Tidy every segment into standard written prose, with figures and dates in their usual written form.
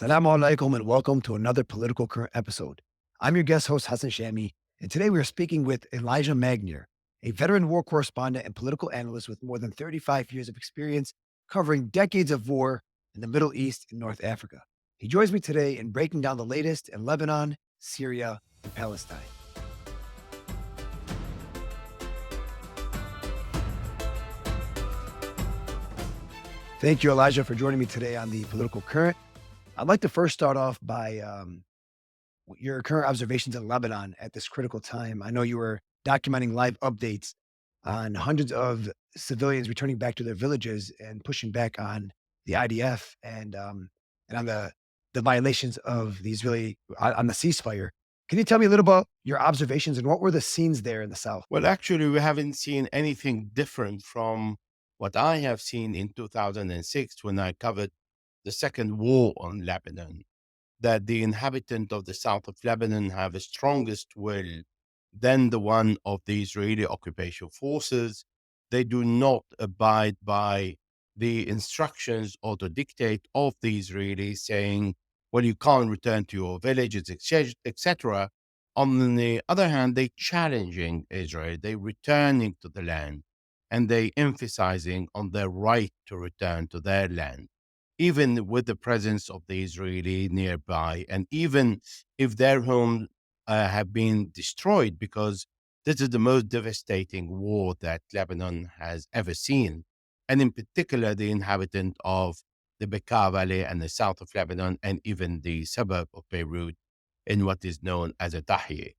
Assalamu alaikum and welcome to another Political Current episode. I'm your guest host, Hassan Shami, and today we are speaking with Elijah Magnier, a veteran war correspondent and political analyst with more than 35 years of experience covering decades of war in the Middle East and North Africa. He joins me today in breaking down the latest in Lebanon, Syria, and Palestine. Thank you, Elijah, for joining me today on the Political Current. I'd like to first start off by your current observations in Lebanon at this critical time. I know you were documenting live updates on hundreds of civilians returning back to their villages and pushing back on the IDF and on the violations of the Israeli on the ceasefire. Can you tell me a little about your observations and what were the scenes there in the south? Well, actually, we haven't seen anything different from what I have seen in 2006 when I covered the second war on Lebanon, that the inhabitants of the south of Lebanon have a strongest will than the one of the Israeli occupation forces. They do not abide by the instructions or the dictate of the Israelis saying, well, you can't return to your villages, etc. On the other hand, they challenging Israel, they returning to the land, and they emphasizing on their right to return to their land, even with the presence of the Israeli nearby, and even if their homes have been destroyed, because this is the most devastating war that Lebanon has ever seen, and in particular the inhabitant of the Bekaa Valley and the south of Lebanon, and even the suburb of Beirut in what is known as a Tahrir.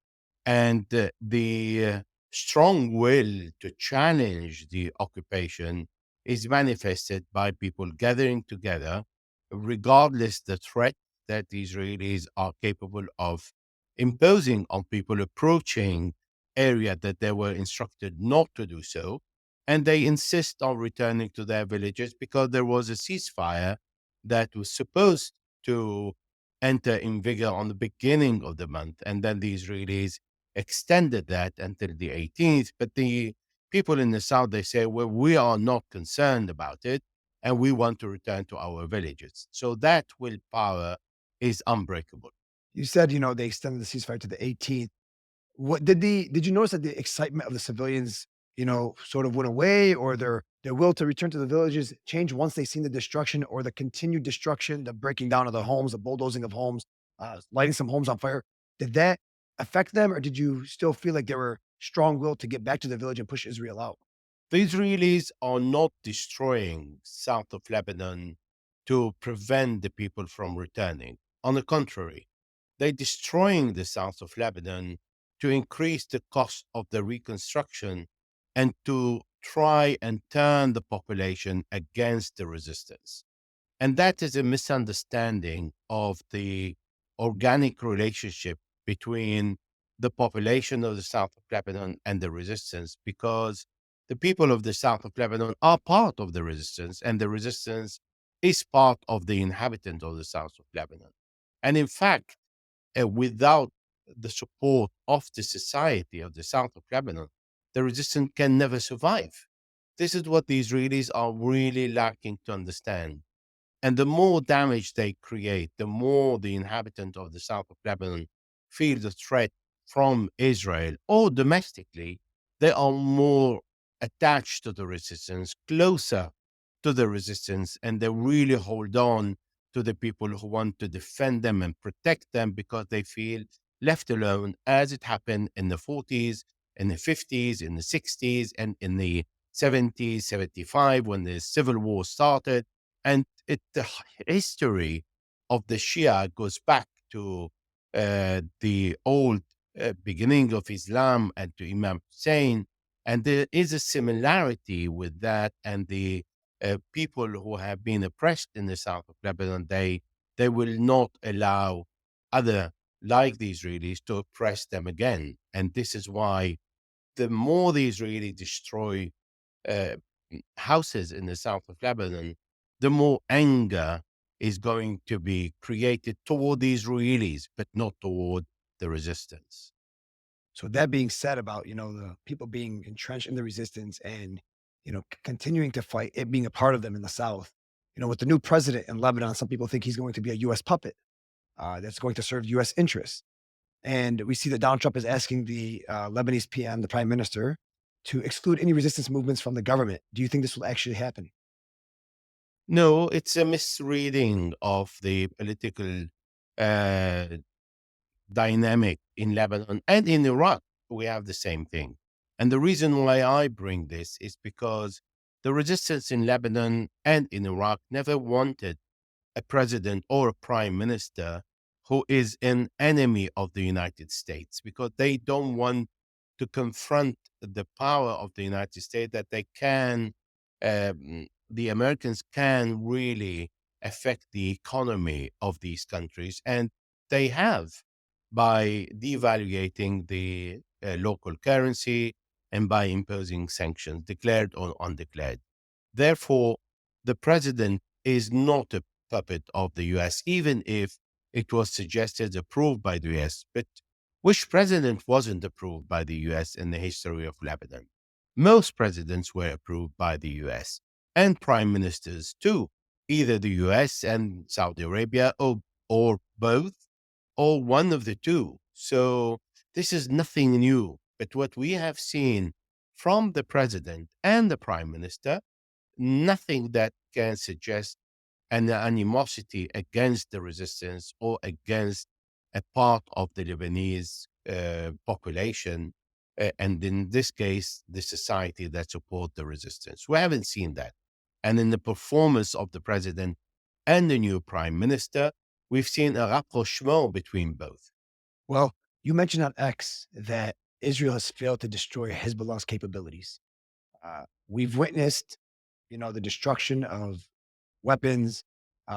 And the strong will to challenge the occupation is manifested by people gathering together, regardless the threat that the Israelis are capable of imposing on people approaching area that they were instructed not to do so. And they insist on returning to their villages because there was a ceasefire that was supposed to enter in vigor on the beginning of the month. And then the Israelis extended that until the 18th. But the people in the south, they say, well, we are not concerned about it and we want to return to our villages. So that willpower is unbreakable. You said, they extended the ceasefire to the 18th. Did you notice that the excitement of the civilians, sort of went away or their will to return to the villages changed once they seen the destruction or the continued destruction, the breaking down of the homes, the bulldozing of homes, lighting some homes on fire? Did that affect them, or did you still feel like they were strong willed to get back to the village and push Israel out? The Israelis are not destroying south of Lebanon to prevent the people from returning. On the contrary, they're destroying the south of Lebanon to increase the cost of the reconstruction and to try and turn the population against the resistance. And that is a misunderstanding of the organic relationship between the population of the south of Lebanon and the resistance, because the people of the south of Lebanon are part of the resistance, and the resistance is part of the inhabitant of the south of Lebanon. And in fact, without the support of the society of the south of Lebanon, the resistance can never survive. This is what the Israelis are really lacking to understand. And the more damage they create, the more the inhabitants of the south of Lebanon feel the threat from Israel or domestically, they are more attached to the resistance, closer to the resistance, and they really hold on to the people who want to defend them and protect them because they feel left alone, as it happened in the 40s, in the 50s, in the 60s, and in the 70s, 75, when the civil war started. And the history of the Shia goes back to the old beginning of Islam and to Imam Hussein. And there is a similarity with that and the people who have been oppressed in the south of Lebanon. They will not allow other like the Israelis to oppress them again. And this is why the more the Israelis destroy uh, houses in the south of Lebanon, the more anger is going to be created toward the Israelis, but not toward the resistance. So that being said about, the people being entrenched in the resistance and, continuing to fight, it being a part of them in the South. With the new president in Lebanon, some people think he's going to be a U.S. puppet that's going to serve U.S. interests. And we see that Donald Trump is asking the Lebanese PM, the prime minister, to exclude any resistance movements from the government. Do you think this will actually happen? No, it's a misreading of the political uh, dynamic in Lebanon and in Iraq. We have the same thing. And the reason why I bring this is because the resistance in Lebanon and in Iraq never wanted a president or a prime minister who is an enemy of the United States, because they don't want to confront the power of the United States, that the Americans can really affect the economy of these countries. And they have, by devaluating the local currency and by imposing sanctions, declared or undeclared. Therefore, the president is not a puppet of the US, even if it was suggested approved by the US. But which president wasn't approved by the US in the history of Lebanon? Most presidents were approved by the US, and prime ministers too, either the US and Saudi Arabia, or both, or one of the two. So this is nothing new. But what we have seen from the president and the prime minister, nothing that can suggest an animosity against the resistance or against a part of the Lebanese population, and in this case, the society that support the resistance. We haven't seen that. And in the performance of the president and the new prime minister, we've seen a rapprochement between both. Well, you mentioned on X that Israel has failed to destroy Hezbollah's capabilities. We've witnessed, the destruction of weapons,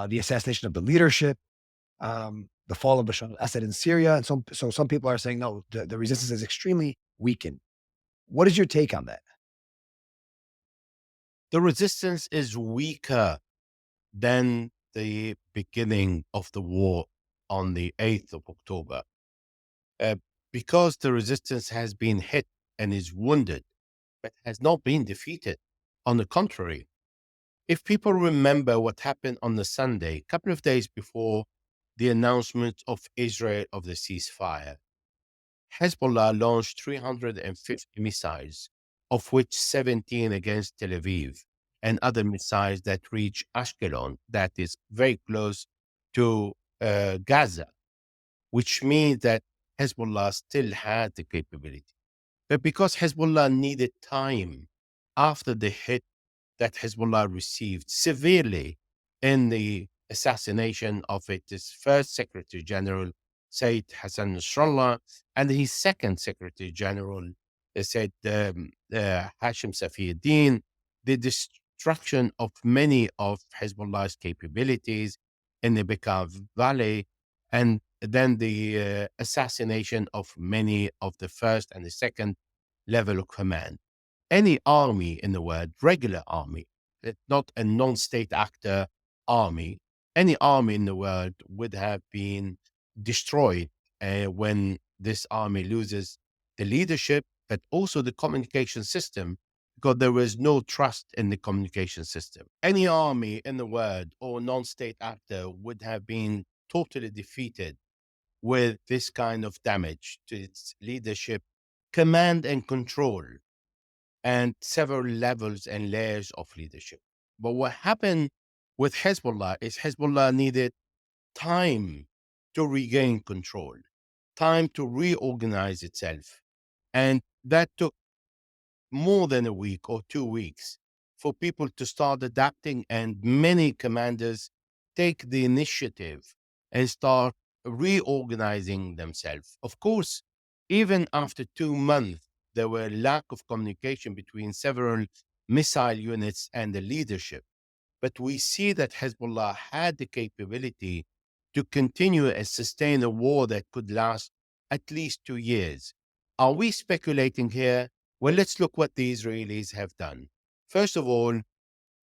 the assassination of the leadership, the fall of Bashar al-Assad in Syria, and some people are saying no, the resistance is extremely weakened. What is your take on that? The resistance is weaker than the beginning of the war on the 8th of October, uh, because the resistance has been hit and is wounded, but has not been defeated. On the contrary, if people remember what happened on the Sunday, a couple of days before the announcement of Israel of the ceasefire, Hezbollah launched 350 missiles, of which 17 against Tel Aviv, and other missiles that reach Ashkelon, that is very close to Gaza, which means that Hezbollah still had the capability. But because Hezbollah needed time after the hit that Hezbollah received severely in the assassination of its first Secretary General, Said Hassan Nasrallah, and his second Secretary General, Said Hashim Safieddin, the destruction of many of Hezbollah's capabilities in the Bekaa Valley, and then the assassination of many of the first and the second level of command. Any army in the world, regular army, not a non-state actor army, any army in the world would have been destroyed when this army loses the leadership, but also the communication system, because there was no trust in the communication system. Any army in the world or non-state actor would have been totally defeated with this kind of damage to its leadership, command and control, and several levels and layers of leadership. But what happened with Hezbollah is Hezbollah needed time to regain control, time to reorganize itself. And that took more than a week or 2 weeks for people to start adapting, and many commanders take the initiative and start reorganizing themselves. Of course, even after 2 months, there were lack of communication between several missile units and the leadership. But we see that Hezbollah had the capability to continue and sustain a war that could last at least 2 years. Are we speculating here? Well, let's look what the Israelis have done. First of all,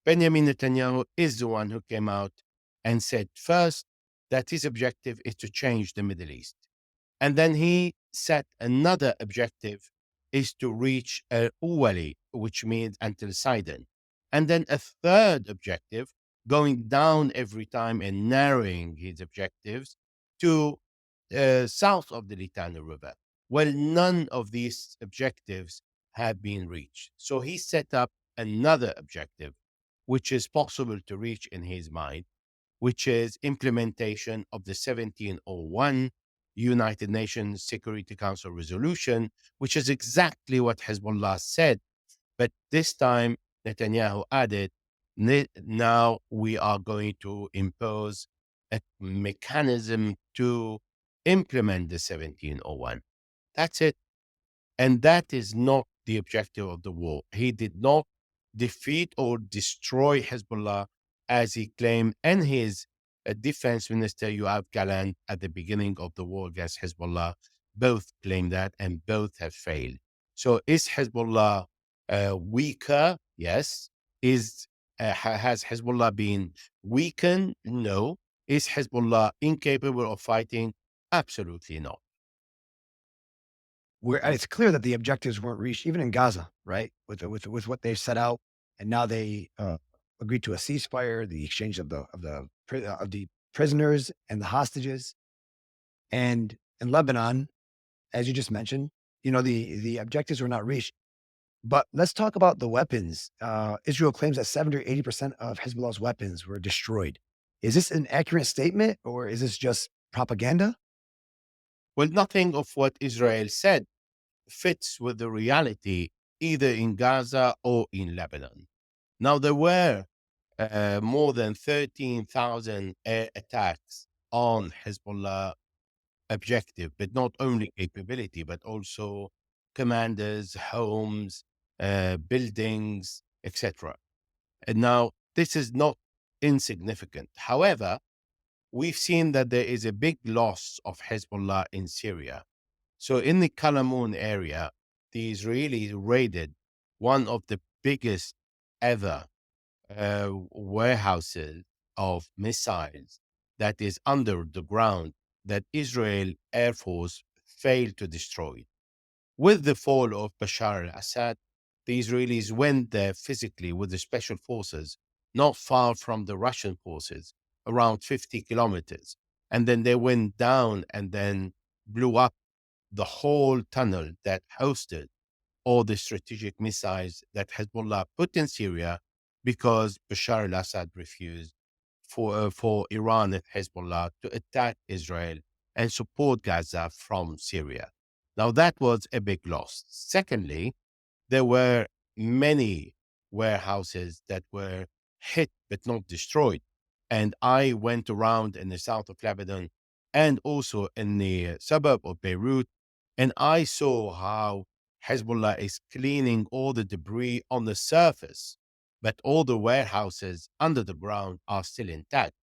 Benjamin Netanyahu is the one who came out and said first that his objective is to change the Middle East. And then he set another objective is to reach Uwali, which means until Sidon. And then a third objective going down every time and narrowing his objectives to south of the Litani River. Well, none of these objectives have been reached. So he set up another objective, which is possible to reach in his mind, which is implementation of the 1701 United Nations Security Council resolution, which is exactly what Hezbollah said. But this time, Netanyahu added, now we are going to impose a mechanism to implement the 1701. That's it. And that is not the objective of the war. He did not defeat or destroy Hezbollah as he claimed, and his defense minister, Yoav Gallant, at the beginning of the war against Hezbollah, both claimed that and both have failed. So is Hezbollah weaker? Yes. Has Hezbollah been weakened? No. Is Hezbollah incapable of fighting? Absolutely not. Where it's clear that the objectives weren't reached, even in Gaza, right? With what they set out, and now they agreed to a ceasefire, the exchange of the prisoners and the hostages, and in Lebanon, as you just mentioned, the objectives were not reached. But let's talk about the weapons. Israel claims that 70 or 80% of Hezbollah's weapons were destroyed. Is this an accurate statement, or is this just propaganda? Well, nothing of what Israel said fits with the reality either in Gaza or in Lebanon. Now, there were more than 13,000 air attacks on Hezbollah objective, but not only capability, but also commanders, homes, buildings, etc. And now, this is not insignificant. However, we've seen that there is a big loss of Hezbollah in Syria. So in the Kalamoun area, the Israelis raided one of the biggest ever warehouses of missiles that is under the ground that Israel Air Force failed to destroy. With the fall of Bashar al-Assad, the Israelis went there physically with the special forces, not far from the Russian forces, around 50 kilometers. And then they went down and then blew up the whole tunnel that hosted all the strategic missiles that Hezbollah put in Syria because Bashar al-Assad refused for Iran and Hezbollah to attack Israel and support Gaza from Syria. Now, that was a big loss. Secondly, there were many warehouses that were hit but not destroyed. And I went around in the south of Lebanon and also in the suburb of Beirut, and I saw how Hezbollah is cleaning all the debris on the surface, but all the warehouses under the ground are still intact.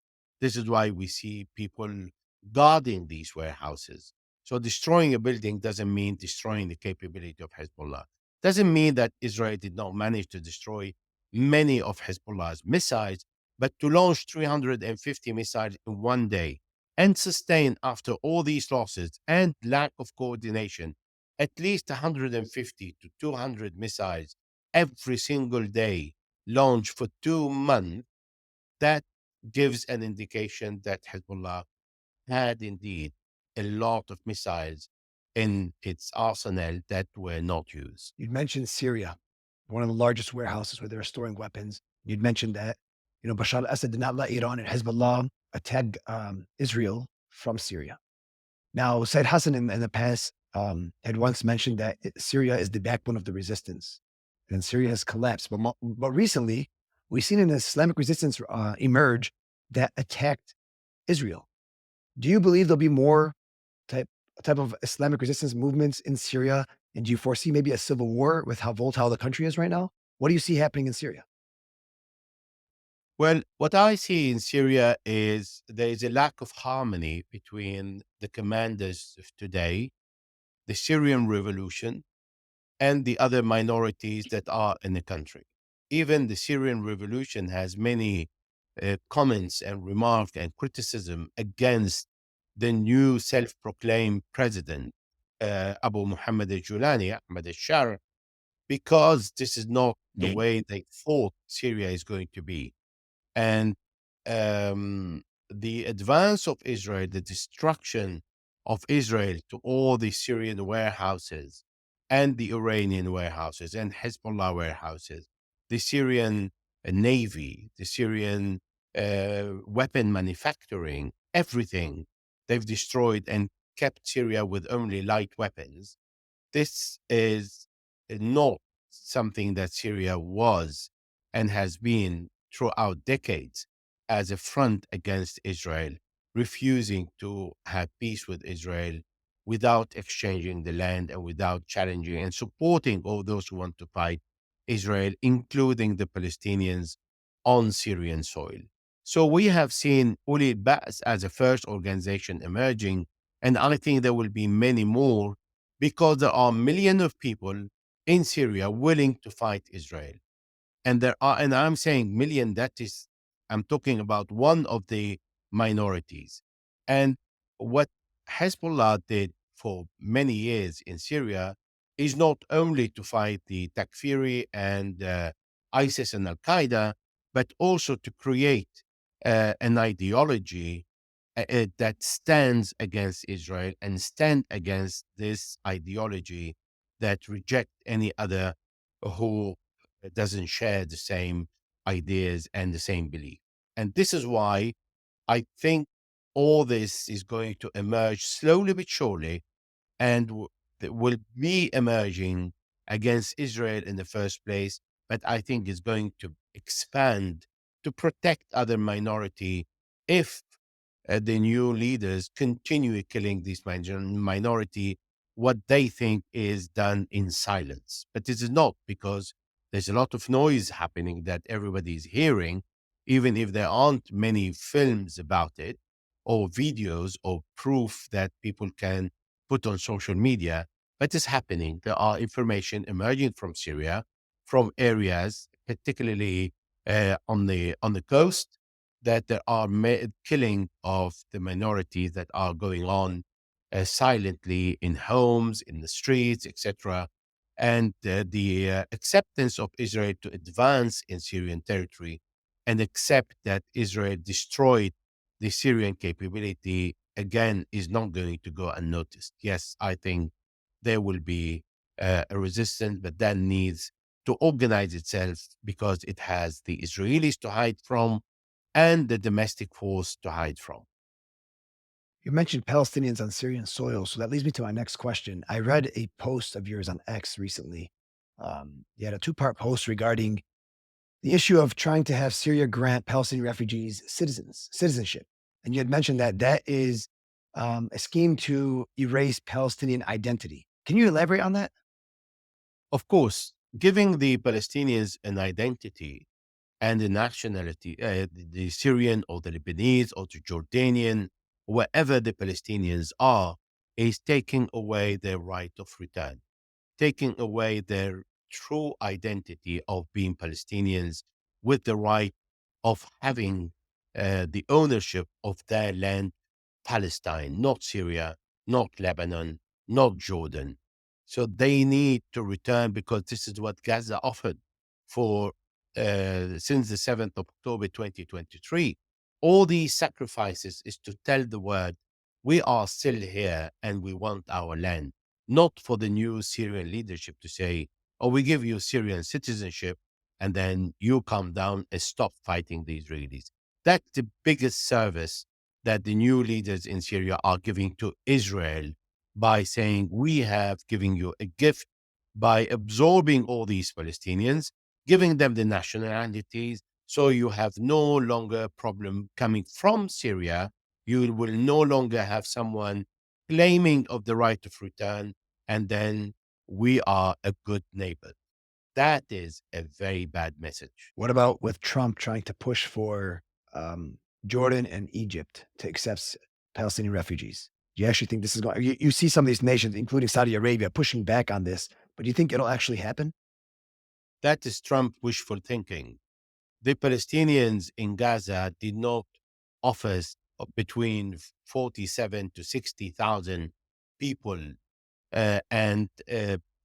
This is why we see people guarding these warehouses. So destroying a building doesn't mean destroying the capability of Hezbollah. Doesn't mean that Israel did not manage to destroy many of Hezbollah's missiles, but to launch 350 missiles in one day and sustain, after all these losses and lack of coordination, at least 150 to 200 missiles every single day launched for 2 months, that gives an indication that Hezbollah had indeed a lot of missiles in its arsenal that were not used. You'd mentioned Syria, one of the largest warehouses where they're storing weapons. You'd mentioned that, Bashar al-Assad did not let Iran and Hezbollah attack Israel from Syria. Now, Said Hassan in the past had once mentioned that Syria is the backbone of the resistance, and Syria has collapsed. But recently, we've seen an Islamic resistance emerge that attacked Israel. Do you believe there'll be more type type of Islamic resistance movements in Syria? And do you foresee maybe a civil war with how volatile the country is right now? What do you see happening in Syria? Well, what I see in Syria is there is a lack of harmony between the commanders of today, the Syrian revolution, and the other minorities that are in the country. Even the Syrian revolution has many comments and remarks and criticism against the new self-proclaimed president, Abu Muhammad al-Julani, Ahmad al-Shar, because this is not the way they thought Syria is going to be. And the advance of Israel, the destruction of Israel to all the Syrian warehouses and the Iranian warehouses and Hezbollah warehouses, the Syrian navy, the Syrian weapon manufacturing, everything they've destroyed and kept Syria with only light weapons. This is not something that Syria was and has been throughout decades as a front against Israel, refusing to have peace with Israel without exchanging the land and without challenging and supporting all those who want to fight Israel, including the Palestinians on Syrian soil. So we have seen Uli Ba'as as a first organization emerging, and I think there will be many more because there are millions of people in Syria willing to fight Israel. And there are, and I'm saying million, that is, I'm talking about one of the minorities. And what Hezbollah did for many years in Syria is not only to fight the Takfiri and ISIS and Al Qaeda, but also to create an ideology that stands against Israel and stand against this ideology that reject any other who doesn't share the same ideas and the same belief. And this is why I think all this is going to emerge slowly but surely and will be emerging against Israel in the first place, but I think it's going to expand to protect other minority if the new leaders continue killing this minority, what they think is done in silence. But this is not, because there's a lot of noise happening that everybody is hearing, even if there aren't many films about it or videos or proof that people can put on social media. But it's happening. There are information emerging from Syria, from areas, particularly on the coast, that there are killing of the minorities that are going on silently in homes, in the streets, etc. And the acceptance of Israel to advance in Syrian territory and accept that Israel destroyed the Syrian capability again is not going to go unnoticed. Yes, I think there will be a resistance, but that needs to organize itself because it has the Israelis to hide from and the domestic force to hide from. You mentioned Palestinians on Syrian soil, so that leads me to my next question. I read a post of yours on X recently. You had a two-part post regarding the issue of trying to have Syria grant Palestinian refugees citizenship, and you had mentioned that that is a scheme to erase Palestinian identity. Can you elaborate on that? Of course, giving the Palestinians an identity and a nationality, the Syrian or the Lebanese or the Jordanian, wherever the Palestinians are, is taking away their right of return, taking away their true identity of being Palestinians with the right of having the ownership of their land, Palestine, not Syria, not Lebanon, not Jordan. So they need to return because this is what Gaza offered for since the 7th of October 2023. All these sacrifices is to tell the world we are still here and we want our land, not for the new Syrian leadership to say, oh, we give you Syrian citizenship and then you come down and stop fighting the Israelis. That's the biggest service that the new leaders in Syria are giving to Israel by saying, we have given you a gift by absorbing all these Palestinians, giving them the nationalities. So you have no longer problem coming from Syria. You will no longer have someone claiming of the right of return, and then we are a good neighbor. That is a very bad message. What about with Trump trying to push for Jordan and Egypt to accept Palestinian refugees? Do you actually think this is going? You see some of these nations, including Saudi Arabia, pushing back on this, but do you think it'll actually happen? That is Trump wishful thinking. The Palestinians in Gaza did not offer between 47 to 60,000 people and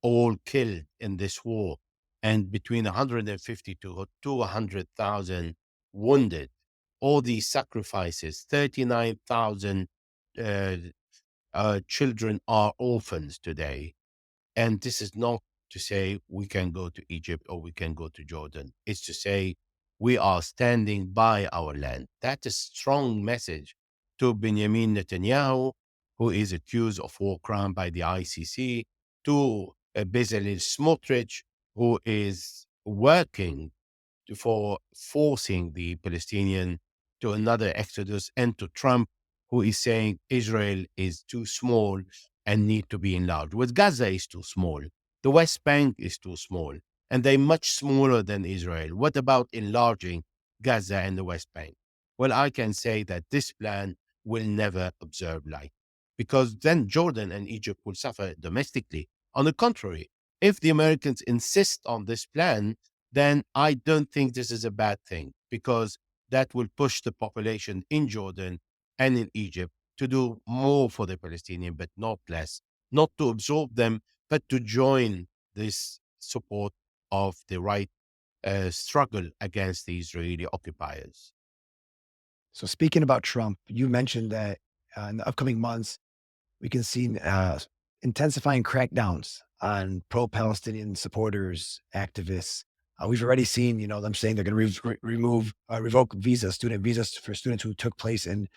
all killed in this war, and between 150 to 200,000 wounded. all these sacrifices. 39,000 uh, children are orphans today. And this is not to say we can go to Egypt or we can go to Jordan. It's to say we are standing by our land. That's a strong message to Benjamin Netanyahu, who is accused of war crime by the ICC, to Bezalel Smotrich, who is working for forcing the Palestinian to another exodus, and to Trump, who is saying Israel is too small and need to be enlarged. With Gaza is too small. The West Bank is too small, and they're much smaller than Israel. What about enlarging Gaza and the West Bank? Well, I can say that this plan will never observe light, because then Jordan and Egypt will suffer domestically. On the contrary, if the Americans insist on this plan, then I don't think this is a bad thing, because that will push the population in Jordan and in Egypt to do more for the Palestinian, but not less, not to absorb them, but to join this support of the right struggle against the Israeli occupiers. So speaking about Trump, you mentioned that in the upcoming months, we can see intensifying crackdowns on pro-Palestinian supporters, activists. We've already seen, them saying they're going to revoke visas, student visas for students who took place in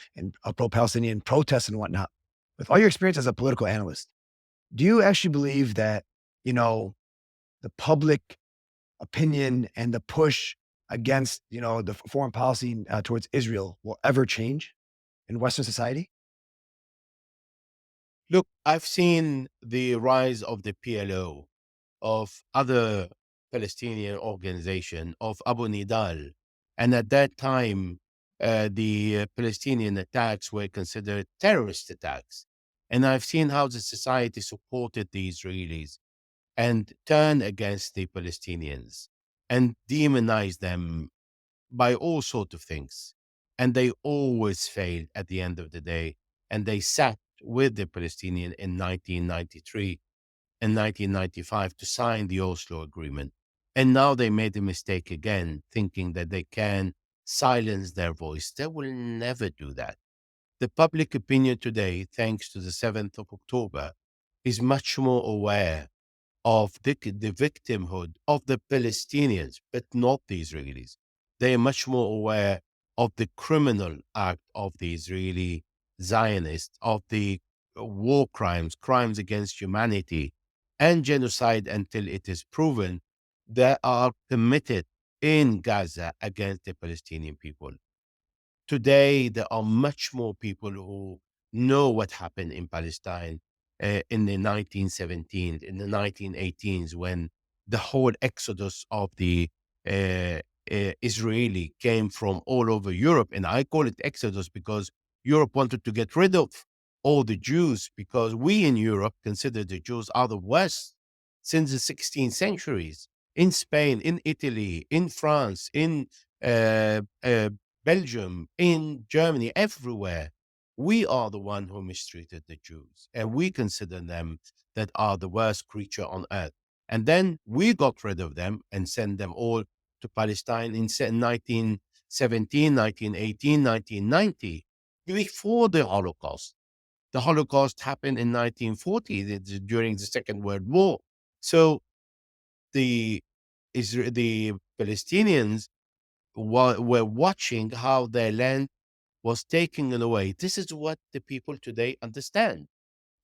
pro-Palestinian protests and whatnot. With all your experience as a political analyst, do you actually believe that, you know, the public opinion and the push against, the foreign policy towards Israel will ever change in Western society? Look, I've seen the rise of the PLO, of other Palestinian organization, of Abu Nidal. And at that time, the Palestinian attacks were considered terrorist attacks. And I've seen how the society supported the Israelis and turned against the Palestinians and demonized them by all sorts of things. And they always failed at the end of the day. And they sat with the Palestinian in 1993 and 1995 to sign the Oslo Agreement. And now they made a mistake again, thinking that they can silence their voice. They will never do that. The public opinion today, thanks to the 7th of October, is much more aware of the victimhood of the Palestinians, but not the Israelis. They are much more aware of the criminal act of the Israeli Zionists, of the war crimes, crimes against humanity, and genocide until it is proven that are committed in Gaza against the Palestinian people. Today, there are much more people who know what happened in Palestine in the 1917s, in the 1918s, when the whole exodus of the Israeli came from all over Europe. And I call it exodus because Europe wanted to get rid of all the Jews, because we in Europe consider the Jews are the worst since the 16th centuries. In Spain, in Italy, in France, in uh, uh, Belgium, in Germany, everywhere, we are the one who mistreated the Jews, and we consider them that are the worst creature on earth. And then we got rid of them and sent them all to Palestine in 1917, 1918, 1990, before the Holocaust. The Holocaust happened in 1940 during the Second World War. So the the Palestinians were watching how their land was taken away. This is what the people today understand.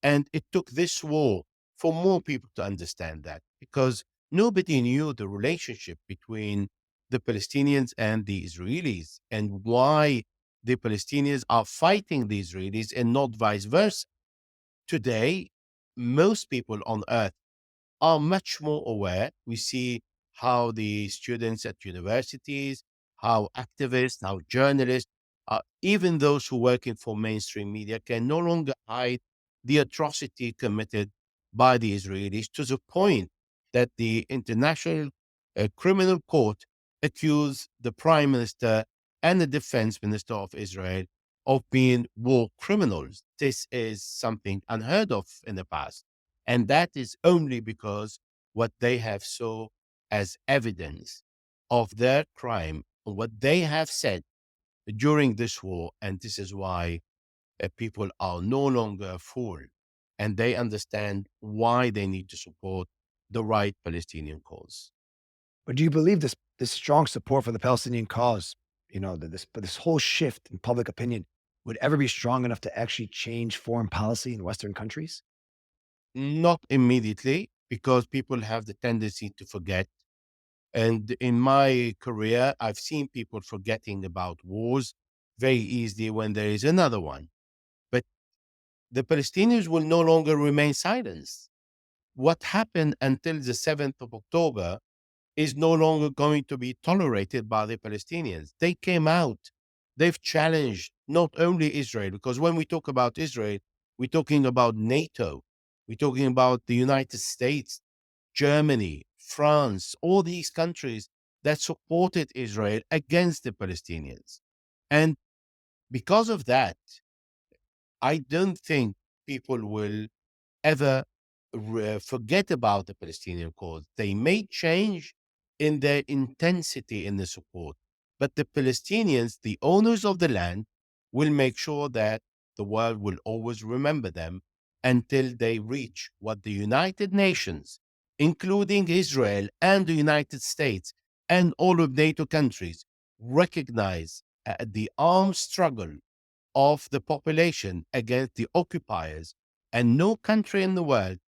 And it took this war for more people to understand that, because nobody knew the relationship between the Palestinians and the Israelis, and why the Palestinians are fighting the Israelis and not vice versa. Today, most people on earth are much more aware. We see how the students at universities, how activists, how journalists, even those who working for mainstream media can no longer hide the atrocity committed by the Israelis, to the point that the International Criminal Court accused the Prime Minister and the Defense Minister of Israel of being war criminals. This is something unheard of in the past. And that is only because what they have saw as evidence of their crime, what they have said during this war. And this is why people are no longer fooled, and they understand why they need to support the right Palestinian cause. But do you believe this strong support for the Palestinian cause, this whole shift in public opinion would ever be strong enough to actually change foreign policy in Western countries? Not immediately, because people have the tendency to forget. And in my career, I've seen people forgetting about wars very easily when there is another one. But the Palestinians will no longer remain silenced. What happened until the 7th of October is no longer going to be tolerated by the Palestinians. They came out, they've challenged not only Israel, because when we talk about Israel, we're talking about NATO, we're talking about the United States, Germany, France, all these countries that supported Israel against the Palestinians. And because of that, I don't think people will ever forget about the Palestinian cause. They may change in their intensity in the support, but the Palestinians, the owners of the land, will make sure that the world will always remember them until they reach what the United Nations, including Israel and the United States and all of NATO countries, recognize the armed struggle of the population against the occupiers. And no country in the world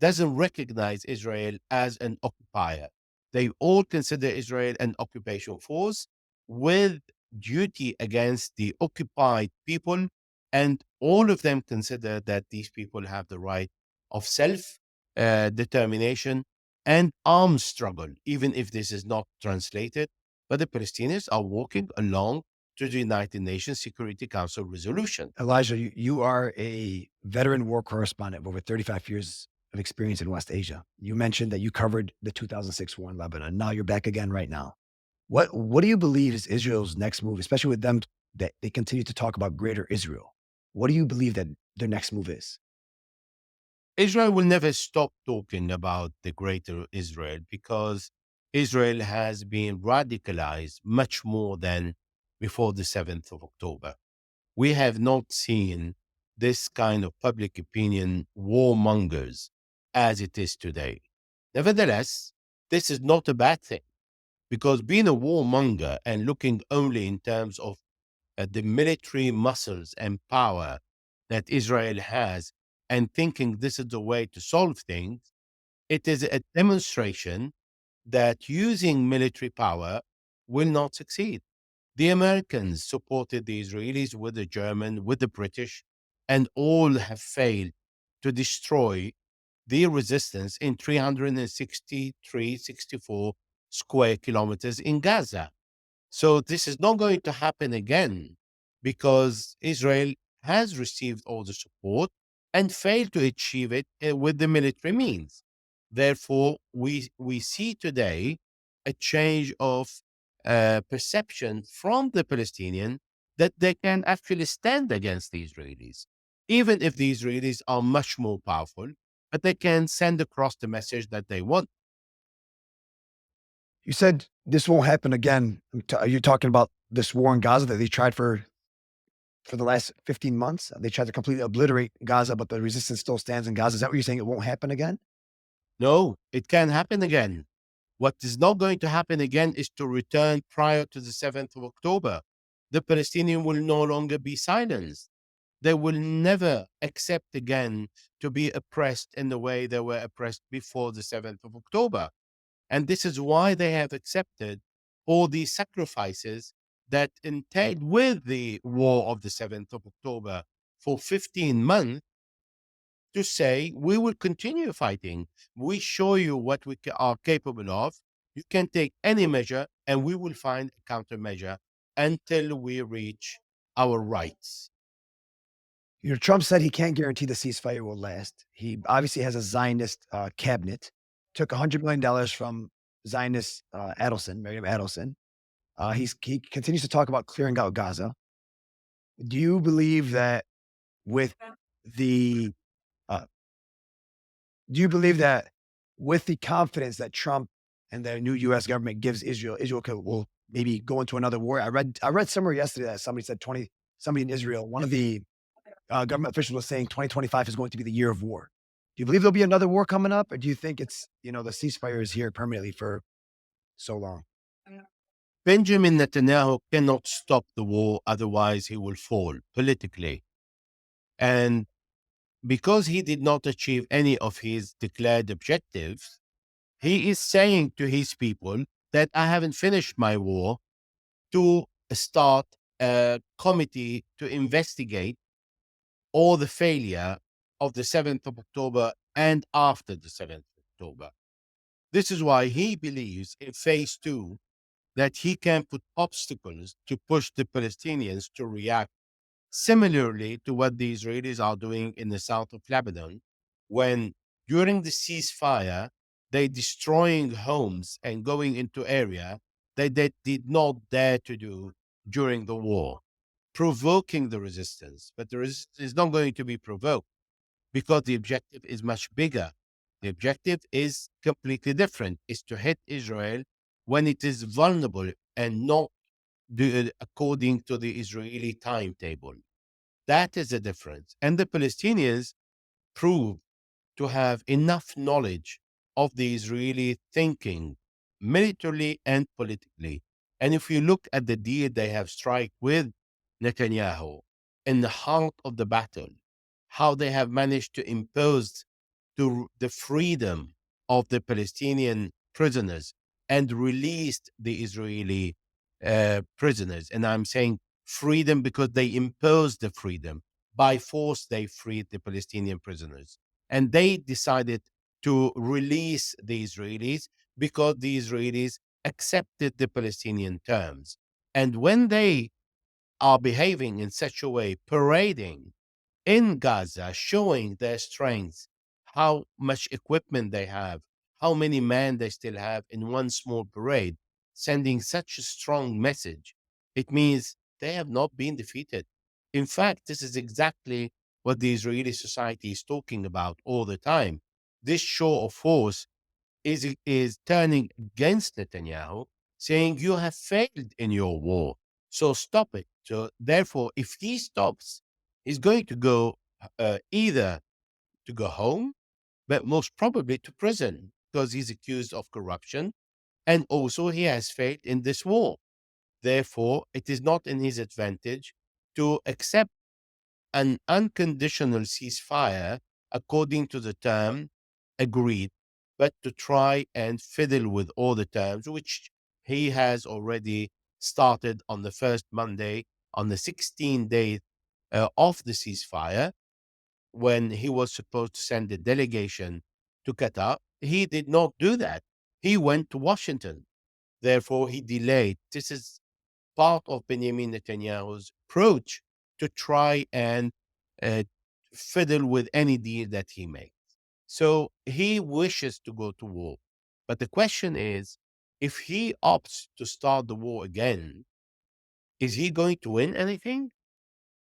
doesn't recognize Israel as an occupier. They all consider Israel an occupation force with duty against the occupied people. And all of them consider that these people have the right of self determination and armed struggle, even if this is not translated. But the Palestinians are walking along to the United Nations Security Council resolution. Elijah, you are a veteran war correspondent with over 35 years of experience in West Asia. You mentioned that you covered the 2006 war in Lebanon. Now you're back again right now. What do you believe is Israel's next move, especially with them that they continue to talk about greater Israel? What do you believe that their next move is? Israel will never stop talking about the greater Israel, because Israel has been radicalized much more than before the 7th of October. We have not seen this kind of public opinion warmongers as it is today. Nevertheless, this is not a bad thing, because being a warmonger and looking only in terms of the military muscles and power that Israel has, and thinking this is the way to solve things, it is a demonstration that using military power will not succeed. The Americans supported the Israelis with the German, with the British, and all have failed to destroy the resistance in 363, 64 square kilometers in Gaza. So this is not going to happen again, because Israel has received all the support and failed to achieve it with the military means. Therefore, we see today a change of perception from the Palestinian that they can actually stand against the Israelis, even if the Israelis are much more powerful, but they can send across the message that they want. You said this won't happen again. Are you talking about this war in Gaza that they tried for the last 15 months? They tried to completely obliterate Gaza, but the resistance still stands in Gaza. Is that what you're saying? It won't happen again? No, it can happen again. What is not going to happen again is to return prior to the 7th of October. The Palestinian will no longer be silenced. They will never accept again to be oppressed in the way they were oppressed before the 7th of October. And this is why they have accepted all these sacrifices that entailed with the war of the 7th of October for 15 months, to say, we will continue fighting. We show you what we are capable of. You can take any measure, and we will find a countermeasure until we reach our rights. Trump said he can't guarantee the ceasefire will last. He obviously has a Zionist cabinet. Took $100 million from Zionist Adelson, Miriam Adelson. He continues to talk about clearing out Gaza. Do you believe that with the uh, do you believe that with the confidence that Trump and the new U.S. government gives Israel, Israel will maybe go into another war. I read somewhere yesterday that somebody in Israel, one of the government officials was saying 2025 is going to be the year of war. Do you believe there'll be another war coming up, or do you think the ceasefire is here permanently for so long? Benjamin Netanyahu cannot stop the war, otherwise he will fall politically. And because he did not achieve any of his declared objectives, he is saying to his people that I haven't finished my war, to start a committee to investigate all the failure of the 7th of October and after the 7th of October. This is why he believes in phase two that he can put obstacles to push the Palestinians to react similarly to what the Israelis are doing in the south of Lebanon, when during the ceasefire, they destroying homes and going into area that they did not dare to do during the war, provoking the resistance. But the resistance is not going to be provoked because the objective is much bigger. The objective is completely different. It's to hit Israel when it is vulnerable and not according to the Israeli timetable. That is the difference. And the Palestinians prove to have enough knowledge of the Israeli thinking, militarily and politically. And if you look at the deal they have struck with Netanyahu in the heart of the battle, how they have managed to impose the freedom of the Palestinian prisoners and released the Israeli prisoners. And I'm saying freedom because they imposed the freedom. By force, they freed the Palestinian prisoners. And they decided to release the Israelis because the Israelis accepted the Palestinian terms. And when they are behaving in such a way, parading in Gaza, showing their strength, how much equipment they have, how many men they still have in one small parade, sending such a strong message, it means they have not been defeated. In fact, this is exactly what the Israeli society is talking about all the time. This show of force is turning against Netanyahu, saying you have failed in your war, so stop it. So therefore, if he stops, he's going to go either to go home, but most probably to prison because he's accused of corruption, and also he has failed in this war. Therefore, it is not in his advantage to accept an unconditional ceasefire according to the term agreed, but to try and fiddle with all the terms, which he has already started on the first Monday, on the 16th day of the ceasefire, when he was supposed to send a delegation to Qatar. He did not do that. He went to Washington. Therefore, he delayed. This is part of Benjamin Netanyahu's approach to try and uh, fiddle with any deal that he makes. So he wishes to go to war. But the question is, if he opts to start the war again, is he going to win anything?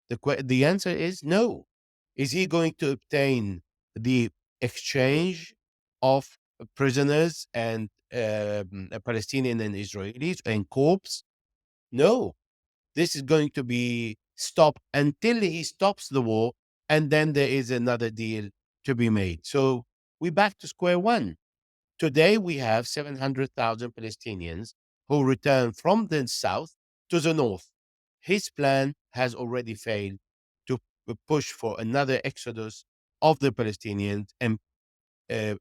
The answer is no. Is he going to obtain the exchange of prisoners and Palestinian and Israelis and corpse? No, this is going to be stopped until he stops the war, and then there is another deal to be made. So we're back to square one. Today we have 700,000 Palestinians who return from the south to the north. His plan has already failed to push for another exodus of the Palestinians and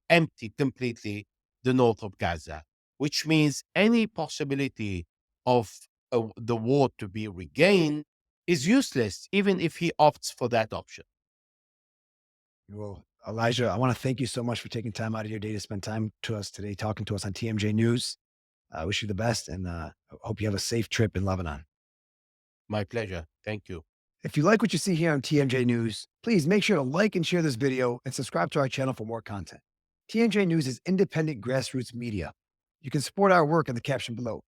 empty completely the north of Gaza, which means any possibility of the war to be regained is useless, even if he opts for that option. Well, Elijah, I want to thank you so much for taking time out of your day to spend time to us today, talking to us on TMJ News. I wish you the best and hope you have a safe trip in Lebanon. My pleasure. Thank you. If you like what you see here on TMJ News, please make sure to like and share this video and subscribe to our channel for more content. TMJ News is independent grassroots media. You can support our work in the caption below.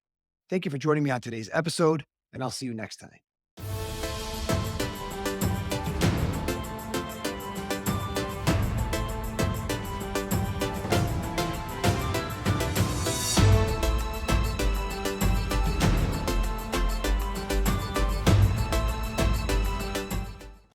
Thank you for joining me on today's episode, and I'll see you next time.